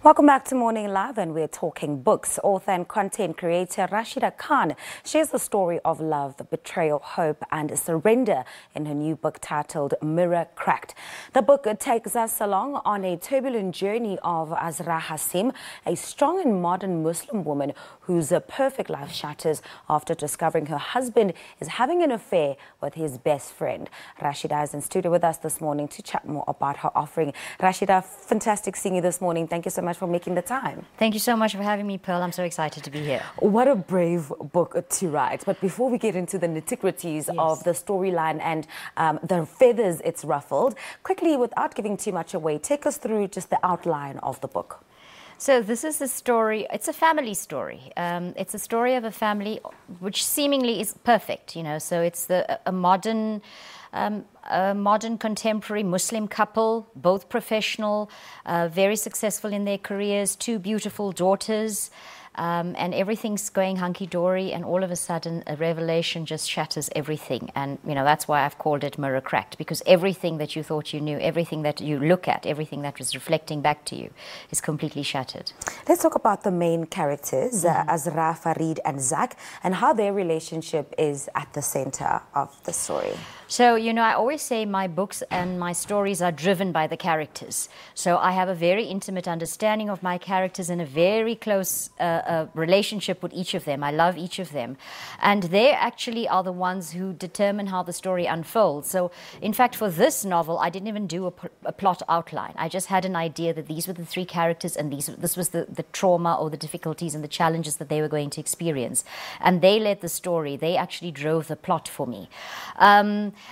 Welcome back to Morning Live, and we're talking books. Author and content creator Raashida Khan shares the story of love, betrayal, hope and surrender in her new book titled Mirror Cracked. The book takes us along on a turbulent journey of Azraa Hassim, a strong and modern Muslim woman whose perfect life shatters after discovering her husband is having an affair with his best friend. Raashida is in studio with us this morning to chat more about her offering. Raashida, fantastic seeing you this morning. Thank you so much for making the time. Thank you so much for having me, Pearl. I'm so excited to be here. What a brave book to write. But before we get into the nitty-gritties of the storyline and the feathers it's ruffled, quickly, without giving too much away, take us through just the outline of the book. So this is a story, it's a family story. It's a story of a family which seemingly is perfect, you know. So it's a modern contemporary Muslim couple, both professional, very successful in their careers, two beautiful daughters, and everything's going hunky-dory, and all of a sudden a revelation just shatters everything. And, you know, that's why I've called it Mirror Cracked, because everything that you thought you knew, everything that you look at, everything that was reflecting back to you is completely shattered. Let's talk about the main characters, Azraa, Farid and Zach, and how their relationship is at the center of the story. So, you know, I always say my books and my stories are driven by the characters. So I have a very intimate understanding of my characters and a very close relationship with each of them. I love each of them. And they actually are the ones who determine how the story unfolds. So, in fact, for this novel, I didn't even do a plot outline. I just had an idea that these were the three characters and this was the trauma or the difficulties and the challenges that they were going to experience. And they led the story. They actually drove the plot for me.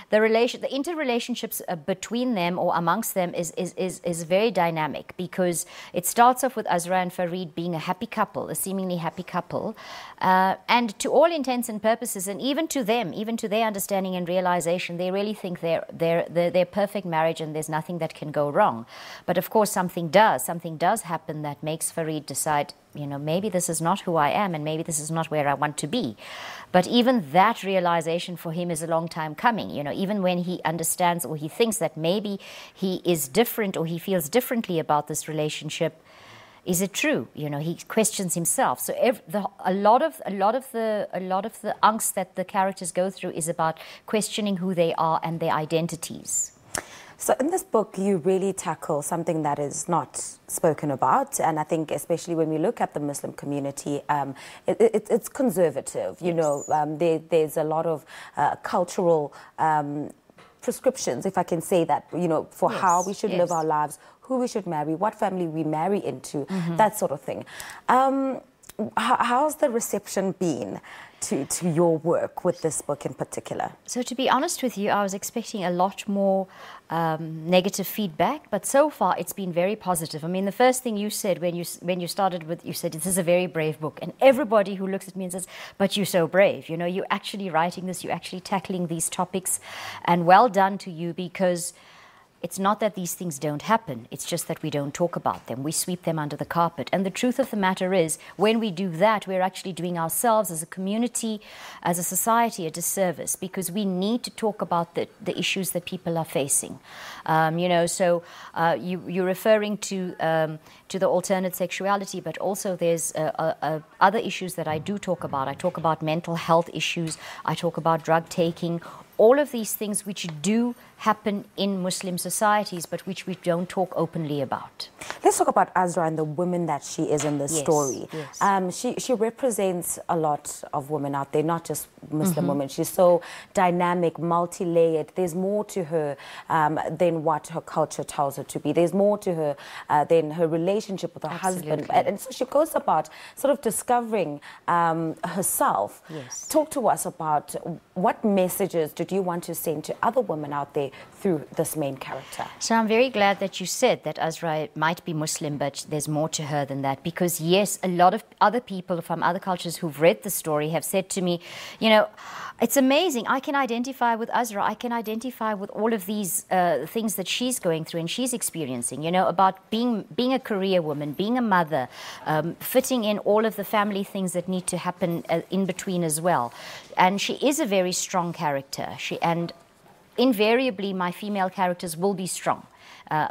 The interrelationships between them or amongst them is very dynamic, because it starts off with Azraa and Farid being a happy couple, a seemingly happy couple, and to all intents and purposes, and even to them, even to their understanding and realization, they really think they're perfect marriage and there's nothing that can go wrong. But of course something does happen that makes Farid decide, you know, maybe this is not who I am and maybe this is not where I want to be. But even that realization for him is a long time coming. You know, even when he understands or he thinks that maybe he is different or he feels differently about this relationship, is it true? You know, he questions himself. So a lot of the angst that the characters go through is about questioning who they are and their identities. So in this book, you really tackle something that is not spoken about. And I think especially when we look at the Muslim community, it's conservative. You know, there's a lot of cultural prescriptions, if I can say that, you know, for how we should live our lives, who we should marry, what family we marry into, that sort of thing. How's the reception been to your work with this book in particular? So to be honest with you, I was expecting a lot more negative feedback, but so far it's been very positive. I mean, the first thing you said when you started with, you said this is a very brave book, and everybody who looks at me and says, but you're so brave, you know, you're actually writing this, you're actually tackling these topics, and well done to you, because it's not that these things don't happen, it's just that we don't talk about them. We sweep them under the carpet. And the truth of the matter is, when we do that, we're actually doing ourselves as a community, as a society, a disservice, because we need to talk about the issues that people are facing. You know, so you're referring to the alternate sexuality, but also there's other issues that I do talk about. I talk about mental health issues, I talk about drug taking, all of these things which do happen in Muslim societies, but which we don't talk openly about. Let's talk about Azraa and the woman that she is in this story. Yes. She represents a lot of women out there, not just Muslim women. She's so dynamic, multi-layered. There's more to her than what her culture tells her to be. There's more to her than her relationship with her husband. And so she goes about sort of discovering herself. Yes. Talk to us about what messages did you want to send to other women out there through this main character? So I'm very glad that you said that Azraa might be Muslim, but there's more to her than that, because yes, a lot of other people from other cultures who've read the story have said to me, you know, it's amazing, I can identify with Azraa, I can identify with all of these things that she's going through and she's experiencing, you know, about being a career woman, being a mother, fitting in all of the family things that need to happen in between as well. And she is a very strong character. invariably my female characters will be strong.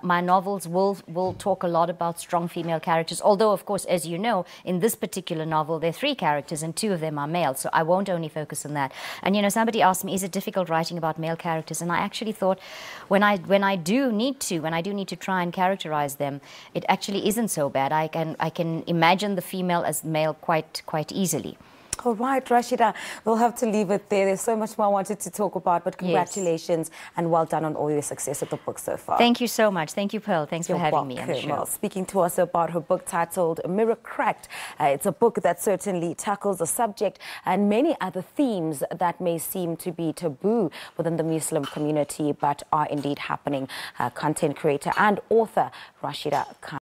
My novels will talk a lot about strong female characters, although, of course, as you know, in this particular novel, there are 3 characters and 2 of them are male, so I won't only focus on that. And, you know, somebody asked me, is it difficult writing about male characters? And I actually thought, when I do need to try and characterize them, it actually isn't so bad. I can imagine the female as male quite easily. All right, Raashida, we'll have to leave it there. There's so much more I wanted to talk about, but congratulations and well done on all your success with the book so far. Thank you so much. Thank you, Pearl. Thanks for having me on the show. Well, speaking to us about her book titled Mirror Cracked, it's a book that certainly tackles a subject and many other themes that may seem to be taboo within the Muslim community, but are indeed happening. Content creator and author Raashida Khan.